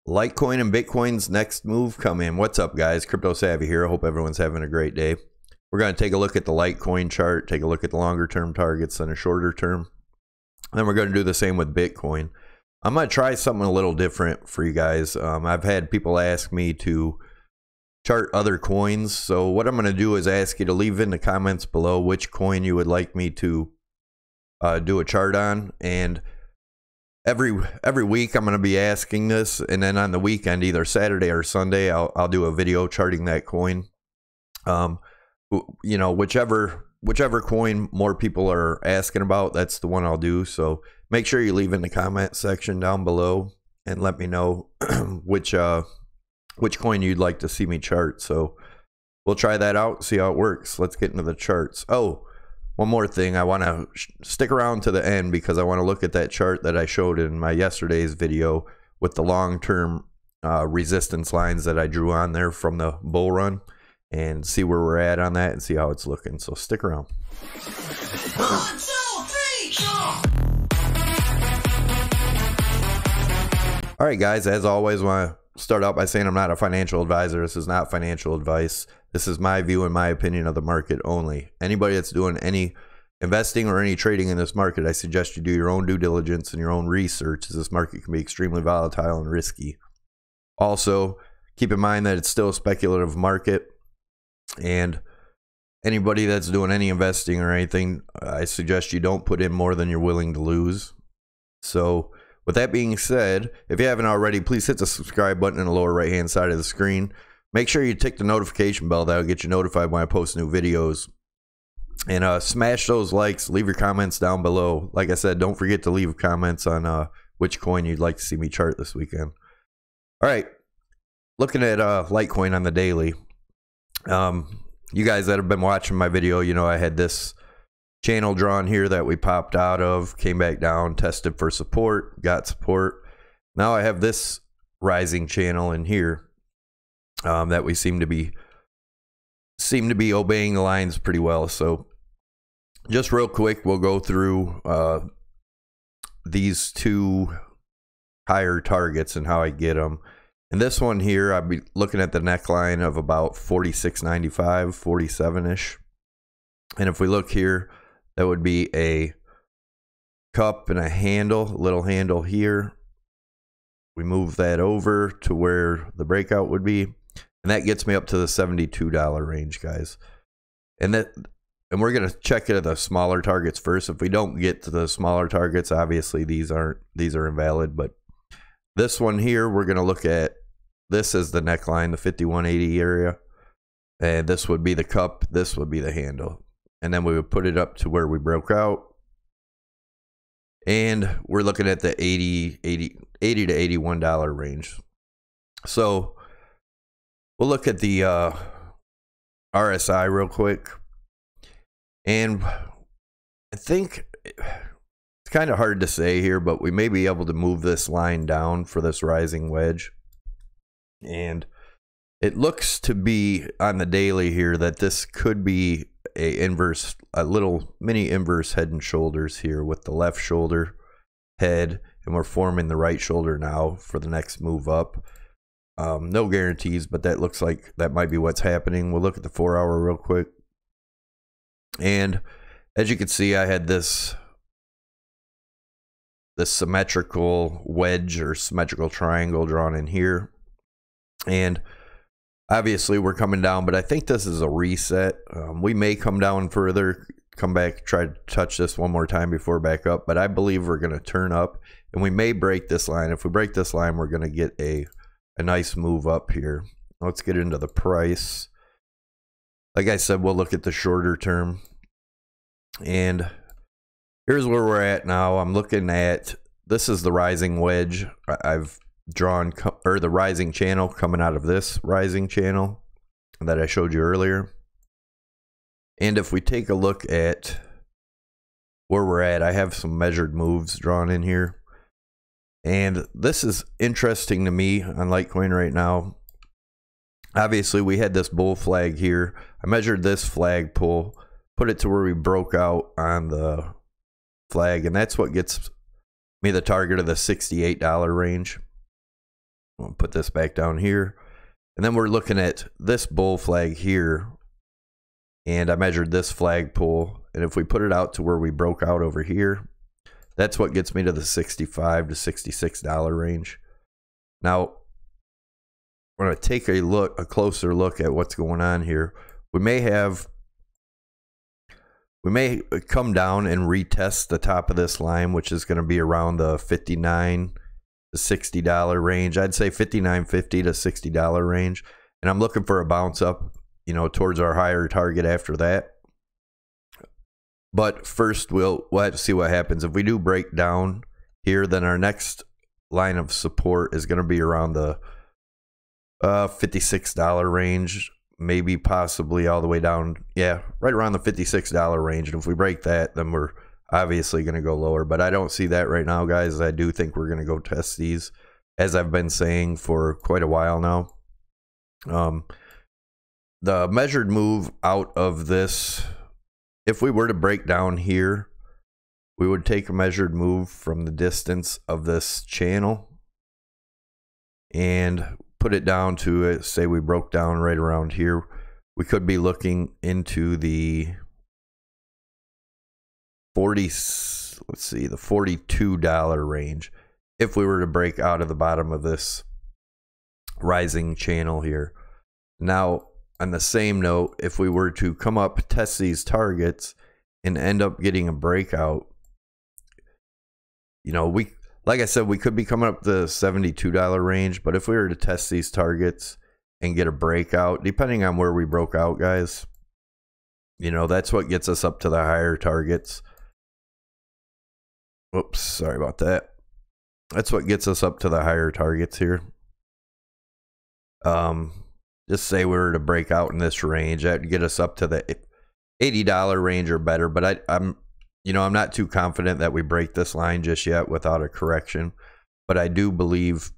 Litecoin and Bitcoin's next move come in. What's up, guys? Crypto Savvy here. I hope everyone's having a great day. We're going to take a look at the Litecoin chart, take a look at the longer term targets and a shorter term. And then we're going to do the same with Bitcoin. I'm going to try something a little different for you guys. I've had people ask me to chart other coins. So what I'm going to do is ask you to leave in the comments below which coin you would like me to do a chart on. And every week I'm going to be asking this, and then on the weekend, either Saturday or Sunday, I'll do a video charting that coin. You know, whichever coin more people are asking about, that's the one I'll do. So make sure you leave in the comment section down below and let me know which coin you'd like to see me chart. So we'll try that out, see how it works. Let's get into the charts. Oh, one more thing, I want to stick around to the end because I want to look at that chart that I showed in my yesterday's video with the long-term resistance lines that I drew on there from the bull run, and see where we're at on that and see how it's looking. So stick around. 1, 2, 3, jump! All right, guys, as always, I want to start out by saying I'm not a financial advisor. This is not financial advice. This is my view and my opinion of the market only. Anybody that's doing any investing or any trading in this market, I suggest you do your own due diligence and your own research, as this market can be extremely volatile and risky. Also, keep in mind that it's still a speculative market, and anybody that's doing any investing or anything, I suggest you don't put in more than you're willing to lose. So with that being said, if you haven't already, please hit the subscribe button in the lower right hand side of the screen. Make sure you tick the notification bell. That'll get you notified when I post new videos. And smash those likes. Leave your comments down below. Like I said, don't forget to leave comments on which coin you'd like to see me chart this weekend. All right, looking at Litecoin on the daily. You guys that have been watching my video, you know I had this channel drawn here that we popped out of, came back down, tested for support, got support. Now I have this rising channel in here that we seem to be obeying the lines pretty well. So just real quick, we'll go through these two higher targets and how I get them. And this one here, I'll be looking at the neckline of about 46.95, 47-ish. And if we look here, that would be a cup and a handle, a little handle here. We move that over to where the breakout would be, and that gets me up to the $72 range, guys. And we're going to check it at the smaller targets first. If we don't get to the smaller targets, obviously these are invalid, but this one here, we're going to look at this as the neckline, the 51.80 area, and this would be the cup, this would be the handle. And then we would put it up to where we broke out. And we're looking at the $80 to $81 range. So we'll look at the RSI real quick. And I think it's kind of hard to say here, but we may be able to move this line down for this rising wedge. And it looks to be on the daily here that this could be a little mini inverse head and shoulders here, with the left shoulder head, and we're forming the right shoulder now for the next move up. No guarantees, but that looks like that might be what's happening. We'll look at the 4-hour real quick. And as you can see, I had this symmetrical wedge or symmetrical triangle drawn in here. And obviously we're coming down, but I think this is a reset. We may come down further, come back, try to touch this one more time before back up, but I believe we're going to turn up, and we may break this line. If we break this line, we're going to get a nice move up here. Let's get into the price. Like I said, we'll look at the shorter term. And here's where we're at now. I'm looking at, this is the rising wedge. I've drawn, or the rising channel coming out of this rising channel that I showed you earlier. And if we take a look at where we're at, I have some measured moves drawn in here. And this is interesting to me on Litecoin right now. Obviously, we had this bull flag here. I measured this flag pull, put it to where we broke out on the flag, and that's what gets me the target of the $68 range. We'll put this back down here. And then we're looking at this bull flag here. And I measured this flagpole. And if we put it out to where we broke out over here, that's what gets me to the $65 to $66 range. Now, we're going to take a closer look at what's going on here. We may come down and retest the top of this line, which is going to be around the $59 to $60 range. I'd say $59.50 to $60 range. And I'm looking for a bounce up, you know, towards our higher target after that. But first, we'll have to see what happens. If we do break down here, then our next line of support is going to be around the $56 range, maybe possibly all the way down. Yeah, right around the $56 range. And if we break that, then we're obviously going to go lower. But I don't see that right now, guys. I do think we're going to go test these, as I've been saying for quite a while now. The measured move out of this, if we were to break down here, we would take a measured move from the distance of this channel and put it down to, say we broke down right around here. We could be looking into the the $42 range if we were to break out of the bottom of this rising channel here. Now, on the same note, if we were to come up, test these targets, and end up getting a breakout, you know, like I said, we could be coming up the $72 range. But if we were to test these targets and get a breakout, depending on where we broke out, guys, you know, that's what gets us up to the higher targets. Oops, sorry about that. That's what gets us up to the higher targets here. Just say we were to break out in this range, that'd get us up to the $80 range or better. But I'm not too confident that we break this line just yet without a correction. But I do believe,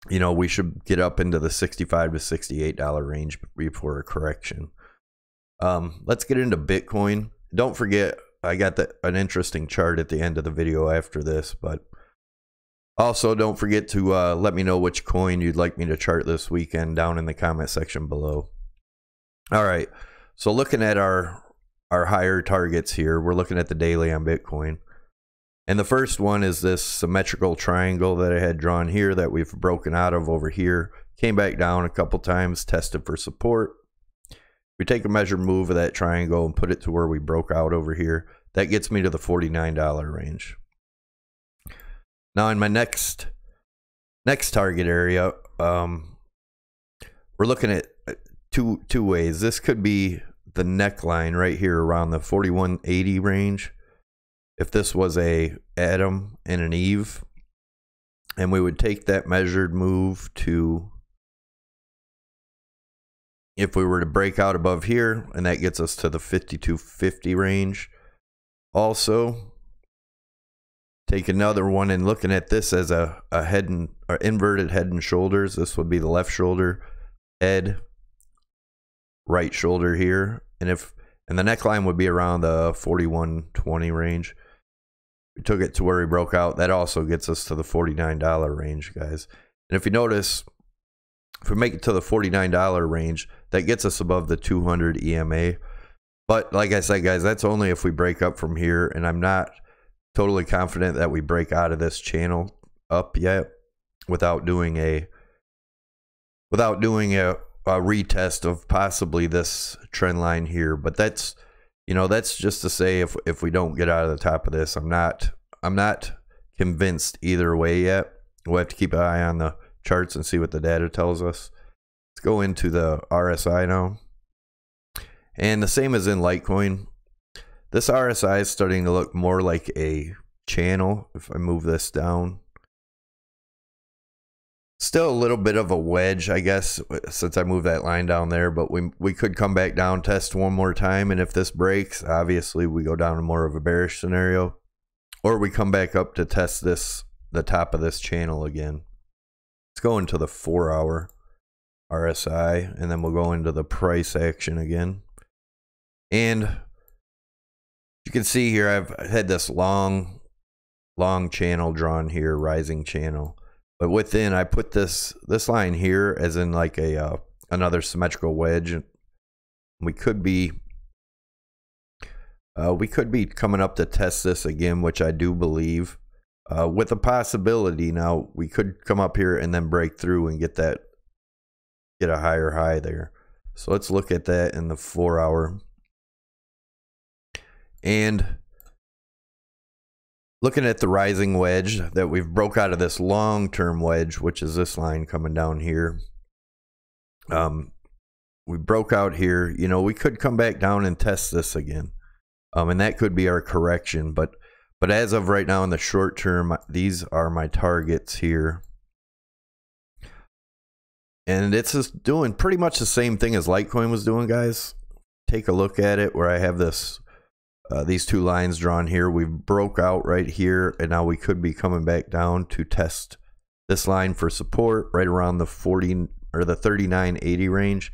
you know, we should get up into the $65 to $68 range before a correction. Let's get into Bitcoin. Don't forget, I got an interesting chart at the end of the video after this, but also don't forget to let me know which coin you'd like me to chart this weekend down in the comment section below. All right, so looking at our higher targets here, we're looking at the daily on Bitcoin. And the first one is this symmetrical triangle that I had drawn here that we've broken out of over here. Came back down a couple times, tested for support. We take a measured move of that triangle and put it to where we broke out over here. That gets me to the $49 range. Now in my next target area, we're looking at two ways. This could be the neckline right here around the 4180 range. If this was a Adam and an Eve, and we would take that measured move to, if we were to break out above here, and that gets us to the 5250 range. Also, take another one and looking at this as a head and or inverted head and shoulders. This would be the left shoulder, head, right shoulder here, and the neckline would be around the 4120 range. We took it to where we broke out. That also gets us to the $49 range, guys. And if you notice, if we make it to the $49 range, that gets us above the 200 EMA. But like I said, guys, that's only if we break up from here, and I'm not totally confident that we break out of this channel up yet without doing a retest of possibly this trend line here. But that's, you know, that's just to say if we don't get out of the top of this, I'm not convinced either way yet. We'll have to keep an eye on the charts and see what the data tells us. Let's go into the RSI now. And the same as in Litecoin, this RSI is starting to look more like a channel. If I move this down, still a little bit of a wedge, I guess, since I moved that line down there, but we could come back down, test one more time, and if this breaks, obviously we go down to more of a bearish scenario, or we come back up to test the top of this channel again. Let's go into the 4-hour RSI, and then we'll go into the price action again. And you can see here I've had this long channel drawn here, rising channel. But within, I put this line here as in like a another symmetrical wedge. We could be coming up to test this again, which I do believe, with a possibility. Now we could come up here and then break through and get a higher high there. So let's look at that in the 4 hour. And looking at the rising wedge that we've broke out of this long-term wedge, which is this line coming down here. We broke out here. You know, we could come back down and test this again. And that could be our correction. But as of right now in the short term, these are my targets here. And it's just doing pretty much the same thing as Litecoin was doing, guys. Take a look at it where I have this these two lines drawn here. We broke out right here, and now we could be coming back down to test this line for support right around the 40 or the 39.80 range.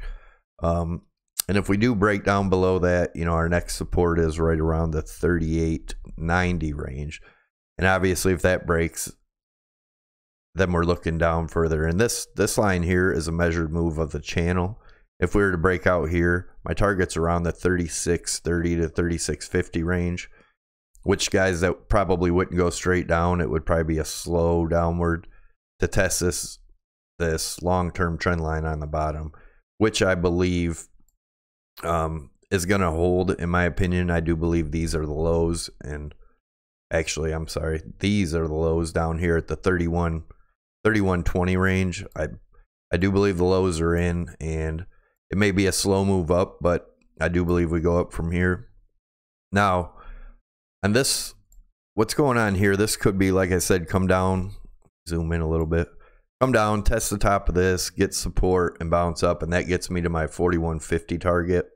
And if we do break down below that, you know, our next support is right around the 38.90 range. And obviously if that breaks, then we're looking down further. And this line here is a measured move of the channel. If we were to break out here, my target's around the 36.30 to 36.50 range, which, guys, that probably wouldn't go straight down. It would probably be a slow downward to test this long-term trend line on the bottom, which I believe is going to hold, in my opinion. I do believe these are the lows, and actually, I'm sorry, these are the lows down here at the 31.20 range. I do believe the lows are in, and it may be a slow move up, but I do believe we go up from here. Now, and this, what's going on here, this could be, like I said, come down, zoom in a little bit, come down, test the top of this, get support, and bounce up, and that gets me to my 41.50 target.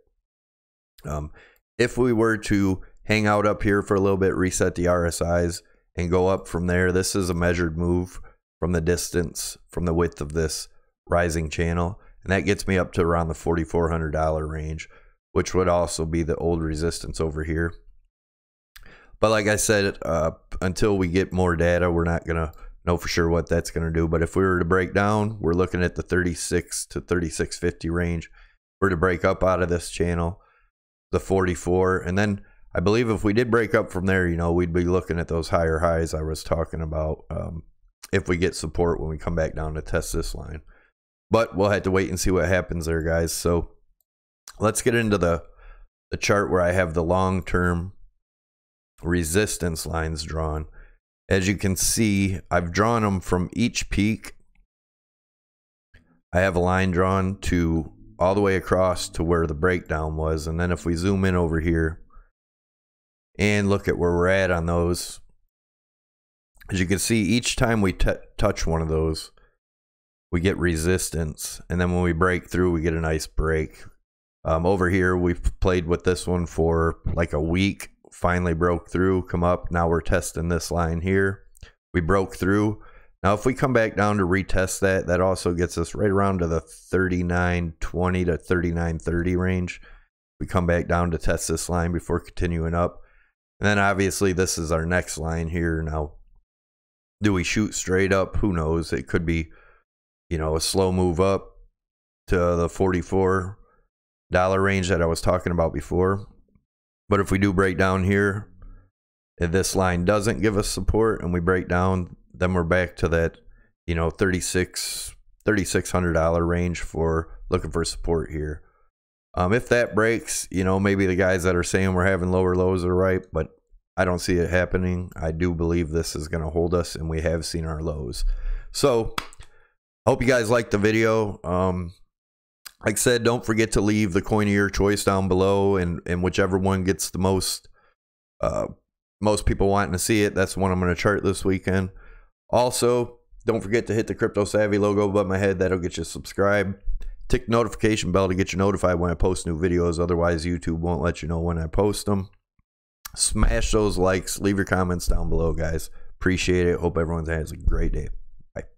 If we were to hang out up here for a little bit, reset the RSIs, and go up from there, this is a measured move from the distance, from the width of this rising channel, and that gets me up to around the $4,400 range, which would also be the old resistance over here. But like I said, until we get more data, we're not going to know for sure what that's going to do. But if we were to break down, we're looking at the 36 to 36.50 range. If we're to break up out of this channel, the 44, and then I believe if we did break up from there, you know, we'd be looking at those higher highs I was talking about, if we get support when we come back down to test this line. But we'll have to wait and see what happens there, guys. So let's get into the chart where I have the long-term resistance lines drawn. As you can see, I've drawn them from each peak. I have a line drawn to all the way across to where the breakdown was. And then if we zoom in over here and look at where we're at on those, as you can see, each time we touch one of those, we get resistance, and then when we break through, we get a nice break. Over here, we've played with this one for like a week, finally broke through, come up. Now we're testing this line here. We broke through. Now if we come back down to retest that, that also gets us right around to the 39.20 to 39.30 range. We come back down to test this line before continuing up. And then obviously this is our next line here. Now, do we shoot straight up? Who knows? It could be, you know, a slow move up to the $44 range that I was talking about before. But if we do break down here, if this line doesn't give us support and we break down, then we're back to that, you know, $3,600 range for looking for support here. If that breaks, you know, maybe the guys that are saying we're having lower lows are right, but I don't see it happening. I do believe this is going to hold us, and we have seen our lows. So I hope you guys liked the video. Like I said, don't forget to leave the coin of your choice down below, and whichever one gets the most people wanting to see it, that's the one I'm going to chart this weekend. Also, don't forget to hit the Crypto Savvy logo above my head. That'll get you subscribed. Tick the notification bell to get you notified when I post new videos. Otherwise, YouTube won't let you know when I post them. Smash those likes. Leave your comments down below, guys. Appreciate it. Hope everyone has a great day.